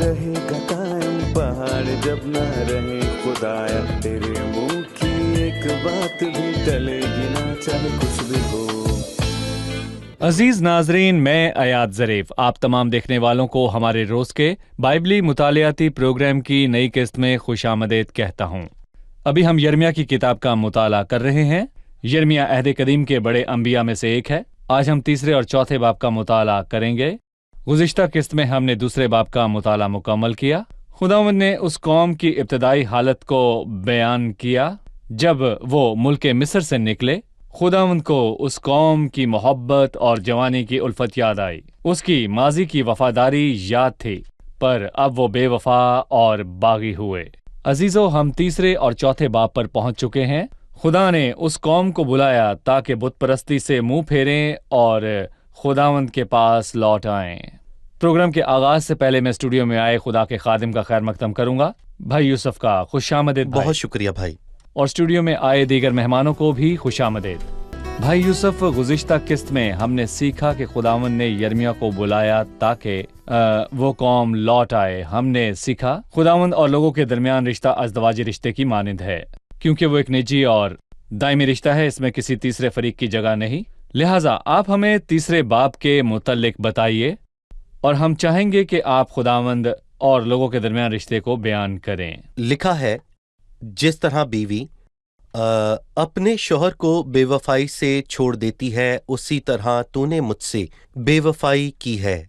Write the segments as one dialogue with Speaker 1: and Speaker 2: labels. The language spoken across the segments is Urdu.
Speaker 1: رہے گا قائم پہاڑ جب نہ رہے خدایا، تیرے منہ کی ایک بات بھی ٹلے گی نہ چاہے کچھ بھی ہو۔
Speaker 2: عزیز ناظرین، میں ایاد ظریف آپ تمام دیکھنے والوں کو ہمارے روز کے بائبلی مطالعاتی پروگرام کی نئی قسط میں خوش آمدید کہتا ہوں۔ ابھی ہم یرمیہ کی کتاب کا مطالعہ کر رہے ہیں۔ یرمیہ عہد قدیم کے بڑے انبیاء میں سے ایک ہے۔ آج ہم تیسرے اور چوتھے باب کا مطالعہ کریں گے۔ گزشتہ قسط میں ہم نے دوسرے باب کا مطالعہ مکمل کیا۔ خداوند نے اس قوم کی ابتدائی حالت کو بیان کیا جب وہ ملک مصر سے نکلے۔ خداوند کو اس قوم کی محبت اور جوانی کی الفت یاد آئی۔ اس کی ماضی کی وفاداری یاد تھی، پر اب وہ بے وفا اور باغی ہوئے۔ عزیزو، ہم تیسرے اور چوتھے باب پر پہنچ چکے ہیں۔ خدا نے اس قوم کو بلایا تاکہ بت پرستی سے منہ پھیریں اور خداوند کے پاس لوٹ آئیں۔ پروگرام کے آغاز سے پہلے میں اسٹوڈیو میں آئے خدا کے خادم کا خیر مقدم کروں گا، بھائی یوسف کا خوش آمدید بھائی۔
Speaker 3: بہت شکریہ بھائی۔
Speaker 2: اور اسٹوڈیو میں آئے دیگر مہمانوں کو بھی خوش آمدید۔ بھائی یوسف، گزشتہ قسط میں ہم نے سیکھا کہ خداوند نے یرمیہ کو بلایا تاکہ وہ قوم لوٹ آئے۔ ہم نے سیکھا خداوند اور لوگوں کے درمیان رشتہ ازدواجی رشتے کی مانند ہے، کیونکہ وہ ایک نجی اور دائمی رشتہ ہے، اس میں کسی تیسرے فریق کی جگہ نہیں۔ لہٰذا آپ ہمیں تیسرے باب کے متعلق بتائیے، اور ہم چاہیں گے کہ آپ خداوند اور لوگوں کے درمیان رشتے کو بیان کریں۔
Speaker 3: لکھا ہے، جس طرح بیوی اپنے شوہر کو بے وفائی سے چھوڑ دیتی ہے، اسی طرح تو نے مجھ سے بے وفائی کی ہے۔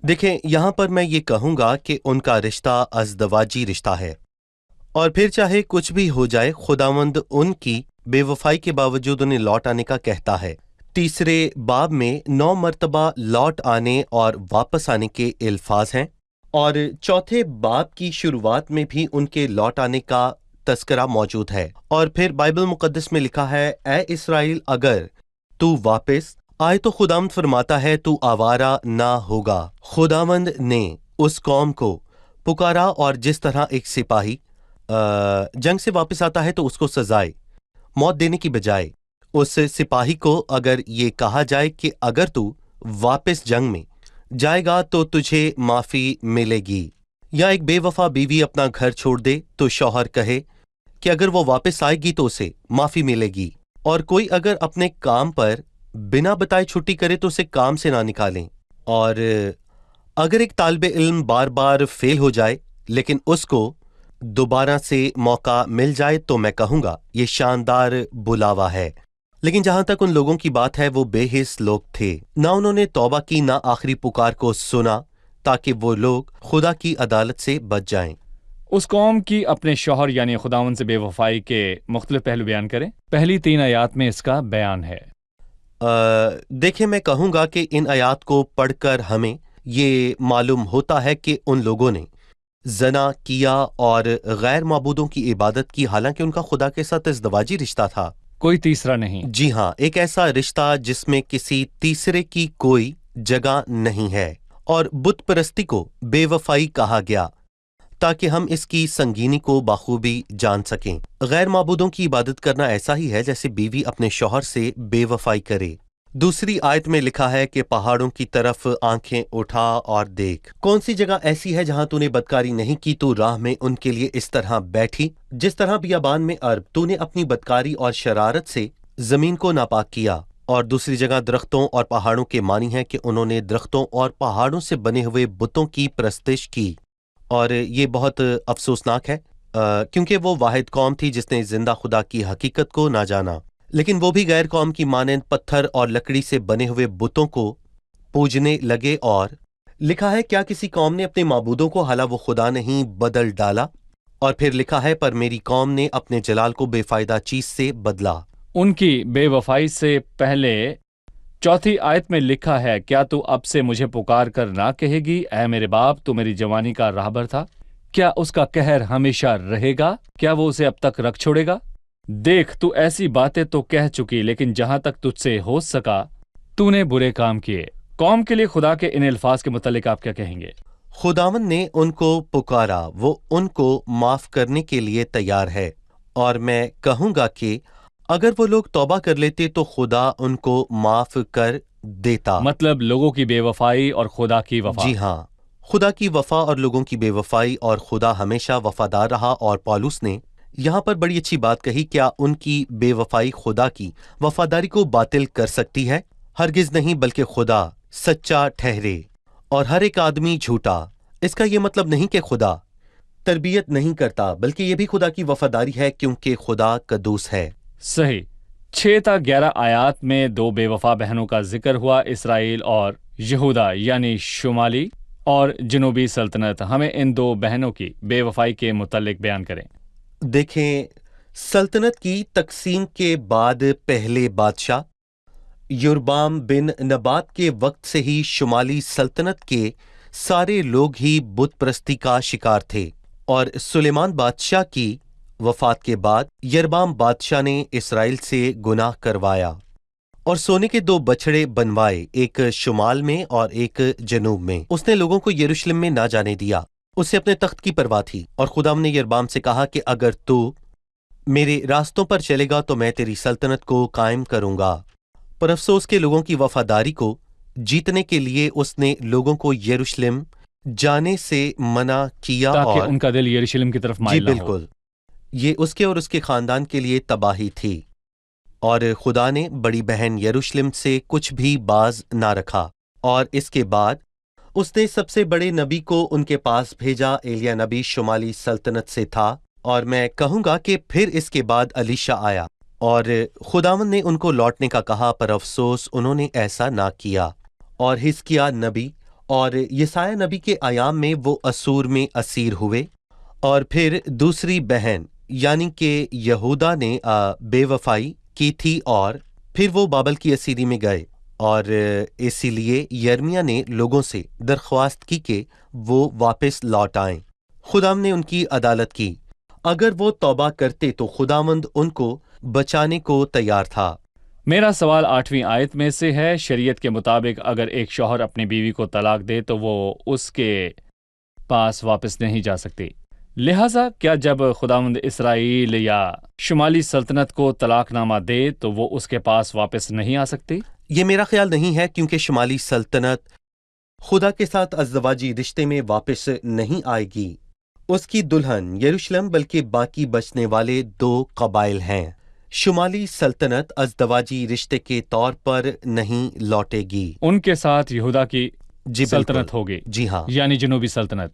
Speaker 3: دیکھیں، یہاں پر میں یہ کہوں گا کہ ان کا رشتہ ازدواجی رشتہ ہے، اور پھر چاہے کچھ بھی ہو جائے، خداوند ان کی بے وفائی کے باوجود انہیں لوٹ آنے کا کہتا ہے۔ تیسرے باب میں 9 مرتبہ لوٹ آنے اور واپس آنے کے الفاظ ہیں، اور چوتھے باب کی شروعات میں بھی ان کے لوٹ آنے کا تذکرہ موجود ہے۔ اور پھر بائبل مقدس میں لکھا ہے، اے اسرائیل، اگر تو واپس آئے تو خداوند فرماتا ہے تو آوارہ نہ ہوگا۔ خداوند نے اس قوم کو پکارا، اور جس طرح ایک سپاہی جنگ سے واپس آتا ہے تو اس کو سزائے موت دینے کی بجائے، اس سپاہی کو اگر یہ کہا جائے کہ اگر تو واپس جنگ میں جائے گا تو تجھے معافی ملے گی، یا ایک بے وفا بیوی اپنا گھر چھوڑ دے تو شوہر کہے کہ اگر وہ واپس آئے گی تو اسے معافی ملے گی، اور کوئی اگر اپنے کام پر بنا بتائے چھٹی کرے تو اسے کام سے نہ نکالیں، اور اگر ایک طالب علم بار بار فیل ہو جائے لیکن اس کو دوبارہ سے موقع مل جائے تو میں کہوں گا یہ شاندار بلاوا ہے۔ لیکن جہاں تک ان لوگوں کی بات ہے، وہ بے حس لوگ تھے، نہ انہوں نے توبہ کی، نہ آخری پکار کو سنا تاکہ وہ لوگ خدا کی عدالت سے بچ جائیں۔
Speaker 2: اس قوم کی اپنے شوہر یعنی خداوند سے بے وفائی کے مختلف پہلو بیان کریں۔ پہلی 3 آیات میں اس کا بیان ہے۔
Speaker 3: دیکھیں، میں کہوں گا کہ ان آیات کو پڑھ کر ہمیں یہ معلوم ہوتا ہے کہ ان لوگوں نے زنا کیا اور غیر معبودوں کی عبادت کی، حالانکہ ان کا خدا کے ساتھ ازدواجی رشتہ تھا،
Speaker 2: کوئی تیسرا نہیں۔
Speaker 3: جی ہاں، ایک ایسا رشتہ جس میں کسی تیسرے کی کوئی جگہ نہیں ہے، اور بت پرستی کو بے وفائی کہا گیا تاکہ ہم اس کی سنگینی کو بخوبی جان سکیں۔ غیر معبودوں کی عبادت کرنا ایسا ہی ہے جیسے بیوی اپنے شوہر سے بے وفائی کرے۔ دوسری آیت میں لکھا ہے کہ پہاڑوں کی طرف آنکھیں اٹھا اور دیکھ۔ کون سی جگہ ایسی ہے جہاں تو نے بدکاری نہیں کی؟ تو راہ میں ان کے لیے اس طرح بیٹھی جس طرح بیابان میں عرب، تو نے اپنی بدکاری اور شرارت سے زمین کو ناپاک کیا۔ اور دوسری جگہ درختوں اور پہاڑوں کے معنی ہے کہ انہوں نے درختوں اور پہاڑوں سے بنے ہوئے بتوں کی پرستش کی، اور یہ بہت افسوسناک ہے کیونکہ وہ واحد قوم تھی جس نے زندہ خدا کی حقیقت کو نہ جانا، لیکن وہ بھی غیر قوم کی مانند پتھر اور لکڑی سے بنے ہوئے بتوں کو پوجنے لگے۔ اور لکھا ہے، کیا کسی قوم نے اپنے معبودوں کو حالا وہ خدا نہیں بدل ڈالا؟ اور پھر لکھا ہے، پر میری قوم نے اپنے جلال کو بے فائدہ چیز سے بدلا۔ ان
Speaker 2: کی بے وفائی سے پہلے چوتھی آیت میں لکھا ہے، کیا تو اب سے مجھے پکار کر نہ کہے گی، اے میرے باپ، تو میری جوانی کا راہبر تھا؟ کیا اس کا قہر ہمیشہ رہے گا؟ کیا وہ اسے اب تک رکھ چھوڑے گا؟ دیکھ، تو ایسی باتیں تو کہہ چکی، لیکن جہاں تک تجھ سے ہو سکا تو نے برے کام کیے۔ قوم کے لیے خدا کے ان الفاظ کے متعلق آپ کیا کہیں گے؟
Speaker 3: خداوند نے ان کو پکارا، وہ ان کو معاف کرنے کے لیے تیار ہے، اور میں کہوں گا کہ اگر وہ لوگ توبہ کر لیتے تو خدا ان کو معاف کر دیتا۔
Speaker 2: مطلب لوگوں کی بے وفائی اور خدا کی وفا۔
Speaker 3: جی ہاں، خدا کی وفا اور لوگوں کی بے وفائی، اور خدا ہمیشہ وفادار رہا، اور پالوس نے یہاں پر بڑی اچھی بات کہی، کیا ان کی بے وفائی خدا کی وفاداری کو باطل کر سکتی ہے؟ ہرگز نہیں، بلکہ خدا سچا ٹھہرے اور ہر ایک آدمی جھوٹا۔ اس کا یہ مطلب نہیں کہ خدا تربیت نہیں کرتا، بلکہ یہ بھی خدا کی وفاداری ہے، کیونکہ خدا قدوس ہے۔
Speaker 2: صحیح۔ 6 تا 11 آیات میں 2 بے وفا بہنوں کا ذکر ہوا، اسرائیل اور یہودا، یعنی شمالی اور جنوبی سلطنت۔ ہمیں ان 2 بہنوں کی بے وفائی کے متعلق بیان کریں۔
Speaker 3: دیکھیں، سلطنت کی تقسیم کے بعد پہلے بادشاہ یربام بن نبات کے وقت سے ہی شمالی سلطنت کے سارے لوگ ہی بت پرستی کا شکار تھے، اور سلیمان بادشاہ کی وفات کے بعد یربام بادشاہ نے اسرائیل سے گناہ کروایا اور سونے کے 2 بچڑے بنوائے، ایک شمال میں اور ایک جنوب میں۔ اس نے لوگوں کو یروشلم میں نہ جانے دیا، اسے اپنے تخت کی پرواہ تھی، اور خدا نے یربام سے کہا کہ اگر تو میرے راستوں پر چلے گا تو میں تیری سلطنت کو قائم کروں گا۔ پر افسوس کے لوگوں کی وفاداری کو جیتنے کے لیے اس نے لوگوں کو یروشلم جانے سے منع کیا،
Speaker 2: تاکہ
Speaker 3: اور
Speaker 2: ان کا دل یروشلم کی طرف
Speaker 3: جی
Speaker 2: مائل نہ ہو۔
Speaker 3: بالکل، یہ اس کے اور اس کے خاندان کے لیے تباہی تھی، اور خدا نے بڑی بہن یروشلم سے کچھ بھی باز نہ رکھا، اور اس کے بعد اس نے سب سے بڑے نبی کو ان کے پاس بھیجا۔ ایلیا نبی شمالی سلطنت سے تھا، اور میں کہوں گا کہ پھر اس کے بعد الیشا آیا، اور خداوند نے ان کو لوٹنے کا کہا، پر افسوس انہوں نے ایسا نہ کیا، اور حزقیاہ نبی اور یسایہ نبی کے ایام میں وہ اسور میں اسیر ہوئے۔ اور پھر دوسری بہن یعنی کہ یہودا نے بے وفائی کی تھی، اور پھر وہ بابل کی اسیری میں گئے، اور اسی لیے یرمیا نے لوگوں سے درخواست کی کہ وہ واپس لوٹ آئیں۔ خداوند نے ان کی عدالت کی، اگر وہ توبہ کرتے تو خداوند ان کو بچانے کو تیار تھا۔
Speaker 2: میرا سوال 8ویں آیت میں سے ہے، شریعت کے مطابق اگر ایک شوہر اپنی بیوی کو طلاق دے تو وہ اس کے پاس واپس نہیں جا سکتی، لہٰذا کیا جب خداوند اسرائیل یا شمالی سلطنت کو طلاق نامہ دے تو وہ اس کے پاس واپس نہیں آ سکتی؟
Speaker 3: یہ میرا خیال نہیں ہے، کیونکہ شمالی سلطنت خدا کے ساتھ ازدواجی رشتے میں واپس نہیں آئے گی۔ اس کی دلہن یروشلم بلکہ باقی بچنے والے 2 قبائل ہیں۔ شمالی سلطنت ازدواجی رشتے کے طور پر نہیں لوٹے گی۔
Speaker 2: ان کے ساتھ یہودا کی
Speaker 3: جی
Speaker 2: سلطنت
Speaker 3: بالکل،
Speaker 2: ہوگی،
Speaker 3: جی ہاں۔
Speaker 2: یعنی جنوبی سلطنت۔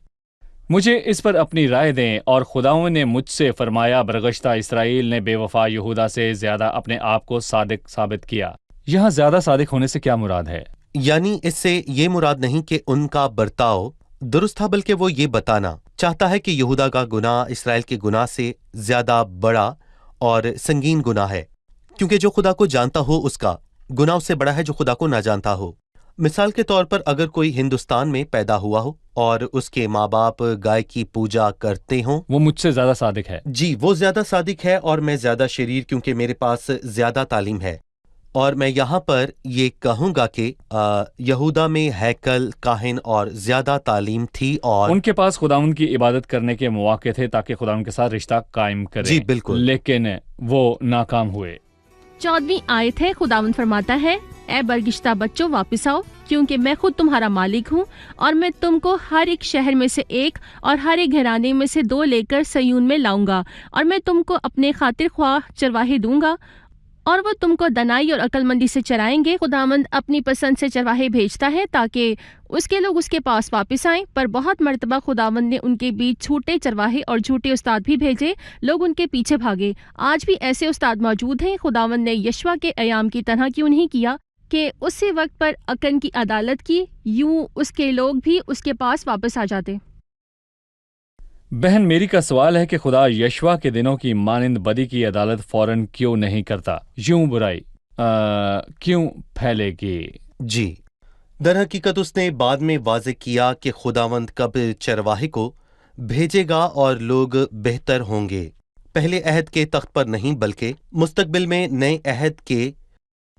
Speaker 2: مجھے اس پر اپنی رائے دیں، اور خداوند نے مجھ سے فرمایا برگشتہ اسرائیل نے بے وفا یہودا سے زیادہ اپنے آپ کو صادق ثابت کیا۔ یہاں زیادہ صادق ہونے سے کیا مراد ہے؟
Speaker 3: یعنی اس سے یہ مراد نہیں کہ ان کا برتاؤ درست تھا، بلکہ وہ یہ بتانا چاہتا ہے کہ یہودا کا گناہ اسرائیل کے گناہ سے زیادہ بڑا اور سنگین گناہ ہے، کیونکہ جو خدا کو جانتا ہو اس کا گناہ اس سے بڑا ہے جو خدا کو نہ جانتا ہو۔ مثال کے طور پر اگر کوئی ہندوستان میں پیدا ہوا ہو اور اس کے ماں باپ گائے کی پوجا کرتے ہوں،
Speaker 2: وہ مجھ سے زیادہ صادق ہے۔
Speaker 3: جی وہ زیادہ صادق ہے اور میں زیادہ شریر، کیونکہ میرے پاس زیادہ تعلیم ہے۔ اور میں یہاں پر یہ کہوں گا کہ یہودا میں ہیکل، کاہن اور زیادہ تعلیم تھی، اور
Speaker 2: ان کے پاس خداوند کی عبادت کرنے کے مواقع تھے تاکہ خداوند کے ساتھ رشتہ قائم کریں،
Speaker 3: جی بالکل،
Speaker 2: لیکن وہ ناکام ہوئے۔
Speaker 4: 14ویں آیت ہے، خداوند فرماتا ہے، اے برگشتہ بچوں واپس آؤ، کیونکہ میں خود تمہارا مالک ہوں، اور میں تم کو ہر ایک شہر میں سے ایک اور ہر ایک گھرانے میں سے 2 لے کر سیون میں لاؤں گا، اور میں تم کو اپنے خاطر خواہ چرواہے دوں گا، اور وہ تم کو دنائی اور عقل مندی سے چرائیں گے۔ خداوند اپنی پسند سے چرواہے بھیجتا ہے تاکہ اس کے لوگ اس کے پاس واپس آئیں، پر بہت مرتبہ خداوند نے ان کے بیچ جھوٹے چرواہے اور جھوٹے استاد بھی بھیجے، لوگ ان کے پیچھے بھاگے۔ آج بھی ایسے استاد موجود ہیں۔ خداوند نے یشوع کے ایام کی طرح کیوں نہیں کیا کہ اسی وقت پر اکن کی عدالت کی، یوں اس کے لوگ بھی اس کے پاس واپس آ جاتے۔
Speaker 2: بہن میری کا سوال ہے کہ خدا یشوع کے دنوں کی مانند بدی کی عدالت فوراً کیوں نہیں کرتا؟ یوں برائی کیوں پھیلے گی؟
Speaker 3: جی در حقیقت اس نے بعد میں واضح کیا کہ خداوند کب چرواہے کو بھیجے گا اور لوگ بہتر ہوں گے، پہلے عہد کے تخت پر نہیں بلکہ مستقبل میں نئے عہد کے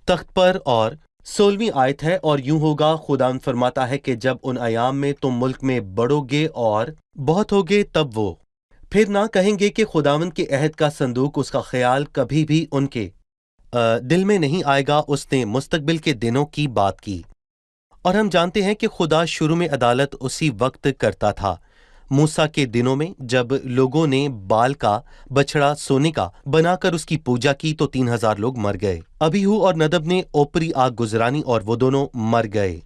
Speaker 3: تخت پر۔ اور 16ویں آیت ہے، اور یوں ہوگا، خداوند فرماتا ہے کہ جب ان ایام میں تم ملک میں بڑھو گے اور بہت ہوگے، تب وہ پھر نہ کہیں گے کہ خداوند کے عہد کا صندوق، اس کا خیال کبھی بھی ان کے دل میں نہیں آئے گا۔ اس نے مستقبل کے دنوں کی بات کی، اور ہم جانتے ہیں کہ خدا شروع میں عدالت اسی وقت کرتا تھا، موسیٰ کے دنوں میں جب لوگوں نے بال کا بچڑا سونے کا بنا کر اس کی پوجا کی تو 3000 لوگ مر گئے۔ ابیہو اور ندب نے اوپری آگ گزرانی اور وہ دونوں مر گئے،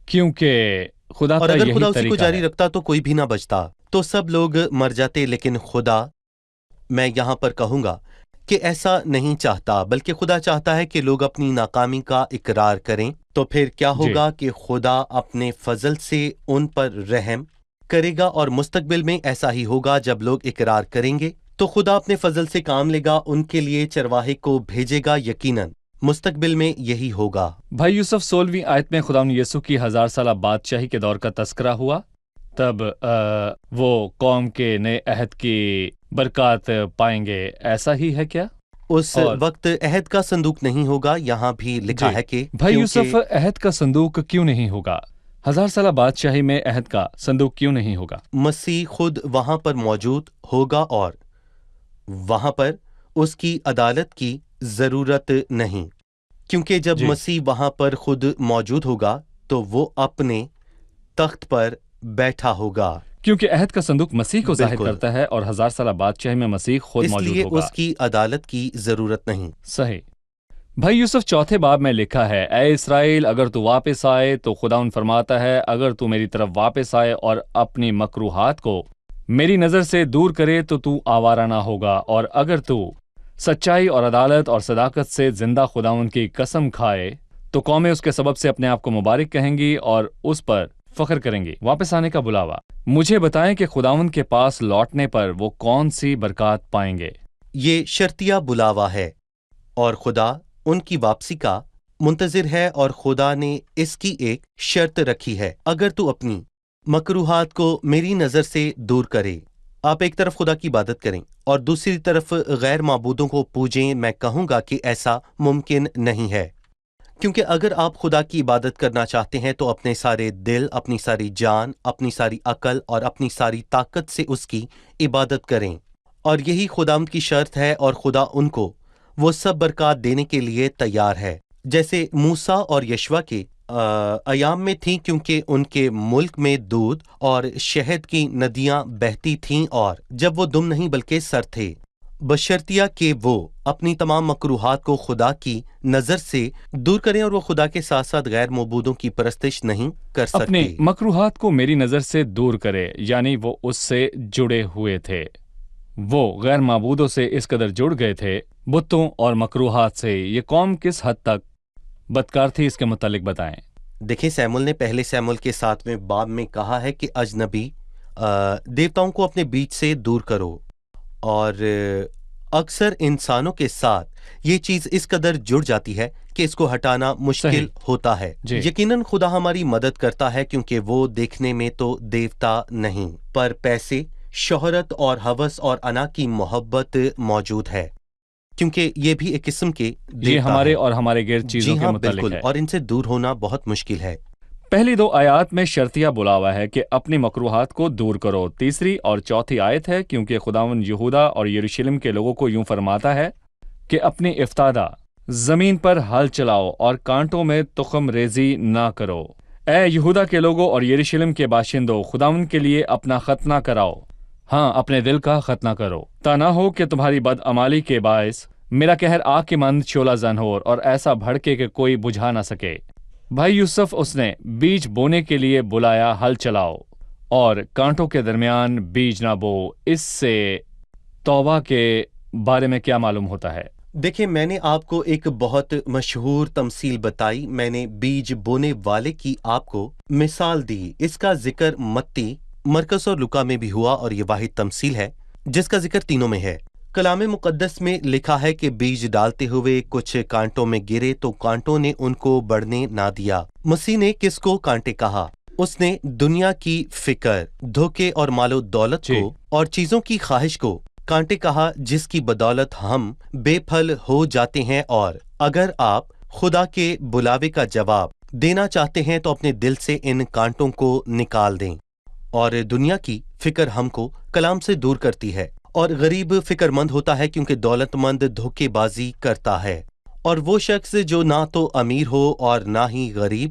Speaker 2: کیونکہ خدا
Speaker 3: اور
Speaker 2: کا
Speaker 3: اگر
Speaker 2: یہی
Speaker 3: خدا اسی کو
Speaker 2: طریقہ
Speaker 3: جاری
Speaker 2: ہے۔
Speaker 3: رکھتا تو کوئی بھی نہ بچتا، تو سب لوگ مر جاتے۔ لیکن خدا، میں یہاں پر کہوں گا کہ ایسا نہیں چاہتا، بلکہ خدا چاہتا ہے کہ لوگ اپنی ناکامی کا اقرار کریں۔ تو پھر کیا ہوگا کہ خدا اپنے فضل سے ان پر رحم کرے گا، اور مستقبل میں ایسا ہی ہوگا جب لوگ اقرار کریں گے تو خدا اپنے فضل سے کام لے گا، ان کے لیے چرواہے کو بھیجے گا۔ یقیناً مستقبل میں یہی ہوگا۔
Speaker 2: بھائی یوسف، 16ویں آیت میں خدا یسوع کی 1000 سالہ بادشاہی کے دور کا تذکرہ ہوا، تب وہ قوم کے نئے عہد کی برکات پائیں گے، ایسا ہی ہے کیا؟
Speaker 3: اس وقت عہد کا صندوق نہیں ہوگا، یہاں بھی لکھا ہے کہ
Speaker 2: بھائی یوسف، عہد کا صندوق کیوں نہیں ہوگا؟ 1000 سالہ بادشاہی میں عہد کا صندوق کیوں نہیں ہوگا؟
Speaker 3: مسیح خود وہاں پر موجود ہوگا اور وہاں پر اس کی عدالت کی ضرورت نہیں، کیونکہ جب مسیح وہاں پر خود موجود ہوگا تو وہ اپنے تخت پر بیٹھا ہوگا،
Speaker 2: کیونکہ عہد کا صندوق مسیح کو ظاہر کرتا ہے، اور 1000 سالہ بادشاہی میں مسیح خود موجود ہوگا،
Speaker 3: اس لیے اس کی عدالت کی ضرورت نہیں۔
Speaker 2: صحیح۔ بھائی یوسف، 4 باب میں لکھا ہے، اے اسرائیل، اگر تو واپس آئے تو خداوند فرماتا ہے، اگر تو میری طرف واپس آئے اور اپنی مکروہات کو میری نظر سے دور کرے تو آوارہ نہ ہوگا، اور اگر تو سچائی اور عدالت اور صداقت سے زندہ خداوند کی قسم کھائے تو قومیں اس کے سبب سے اپنے آپ کو مبارک کہیں گی اور اس پر فخر کریں گی۔ واپس آنے کا بلاوا، مجھے بتائیں کہ خداوند کے پاس لوٹنے پر وہ کون سی برکات پائیں گے؟
Speaker 3: یہ شرطیہ بلاوا ہے، اور خدا ان کی واپسی کا منتظر ہے، اور خدا نے اس کی ایک شرط رکھی ہے، اگر تو اپنی مکروہات کو میری نظر سے دور کرے۔ آپ ایک طرف خدا کی عبادت کریں اور دوسری طرف غیر معبودوں کو پوجیں، میں کہوں گا کہ ایسا ممکن نہیں ہے، کیونکہ اگر آپ خدا کی عبادت کرنا چاہتے ہیں تو اپنے سارے دل، اپنی ساری جان، اپنی ساری عقل اور اپنی ساری طاقت سے اس کی عبادت کریں، اور یہی خداوند کی شرط ہے، اور خدا ان کو وہ سب برکات دینے کے لیے تیار ہے جیسے موسیٰ اور یشوع کے ایام میں تھیں، کیونکہ ان کے ملک میں دودھ اور شہد کی ندیاں بہتی تھیں، اور جب وہ دم نہیں بلکہ سر تھے، بشرطیہ کہ وہ اپنی تمام مکروہات کو خدا کی نظر سے دور کریں، اور وہ خدا کے ساتھ ساتھ غیر معبودوں کی پرستش نہیں کر سکتے۔
Speaker 2: اپنے مکروہات کو میری نظر سے دور کرے، یعنی وہ اس سے جڑے ہوئے تھے، وہ غیر معبودوں سے اس قدر جڑ گئے تھے، بتوں اور مکروہات سے۔ یہ قوم کس حد تک بدکار تھی، اس کے متعلق بتائیں۔
Speaker 3: دیکھیں، سیمول نے پہلے سیمول کے 7ویں باب میں کہا ہے کہ اجنبی دیوتاؤں کو اپنے بیچ سے دور کرو، اور اکثر انسانوں کے ساتھ یہ چیز اس قدر جڑ جاتی ہے کہ اس کو ہٹانا مشکل ہوتا ہے۔ یقیناً خدا ہماری مدد کرتا ہے، کیونکہ وہ دیکھنے میں تو دیوتا نہیں، پر پیسے، شہرت اور ہوس اور انا کی محبت موجود ہے، کیونکہ یہ بھی ایک قسم کے دیوتا
Speaker 2: یہ ہمارے
Speaker 3: ہیں۔
Speaker 2: اور ہمارے غیر چیزوں کے متعلق
Speaker 3: بالکل،
Speaker 2: ہے،
Speaker 3: اور ان سے دور ہونا بہت مشکل ہے۔
Speaker 2: پہلی 2 آیات میں شرطیہ بلاوا ہے کہ اپنی مکروہات کو دور کرو۔ تیسری اور چوتھی آیت ہے، کیونکہ خداوند یہودا اور یروشلم کے لوگوں کو یوں فرماتا ہے کہ اپنی افتادہ زمین پر ہل چلاؤ اور کانٹوں میں تخم ریزی نہ کرو۔ اے یہودا کے لوگوں اور یروشلم کے باشندوں، خداوند کے لیے اپنا ختنہ کراؤ، ہاں، اپنے دل کا ختنہ کرو، تا نہ ہو کہ تمہاری بدعمالی کے باعث میرا قہر آگ کے مانند شعلہ زن ہو اور ایسا بھڑکے کہ کوئی بجھا نہ سکے۔ بھائی یوسف، اس نے بیج بونے کے لیے بلایا، ہل چلاؤ اور کانٹوں کے درمیان بیج نہ بو۔ اس سے توبہ کے بارے میں کیا معلوم ہوتا ہے؟
Speaker 3: دیکھیں، میں نے آپ کو ایک بہت مشہور تمثیل بتائی، میں نے بیج بونے والے کی آپ کو مثال دی۔ اس کا ذکر متی، مرکز اور لوکا میں بھی ہوا، اور یہ واحد تمثیل ہے جس کا ذکر تینوں میں ہے۔ کلام مقدس میں لکھا ہے کہ بیج ڈالتے ہوئے کچھ کانٹوں میں گرے تو کانٹوں نے ان کو بڑھنے نہ دیا۔ مسیح نے کس کو کانٹے کہا؟ اس نے دنیا کی فکر، دھوکے اور مال و دولت کو اور چیزوں کی خواہش کو کانٹے کہا، جس کی بدولت ہم بے پھل ہو جاتے ہیں۔ اور اگر آپ خدا کے بلاوے کا جواب دینا چاہتے ہیں تو اپنے دل سے ان کانٹوں کو نکال دیں۔ اور دنیا کی فکر ہم کو کلام سے دور کرتی ہے، اور غریب فکر مند ہوتا ہے، کیونکہ دولت مند دھوکے بازی کرتا ہے۔ اور وہ شخص جو نہ تو امیر ہو اور نہ ہی غریب،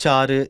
Speaker 3: 4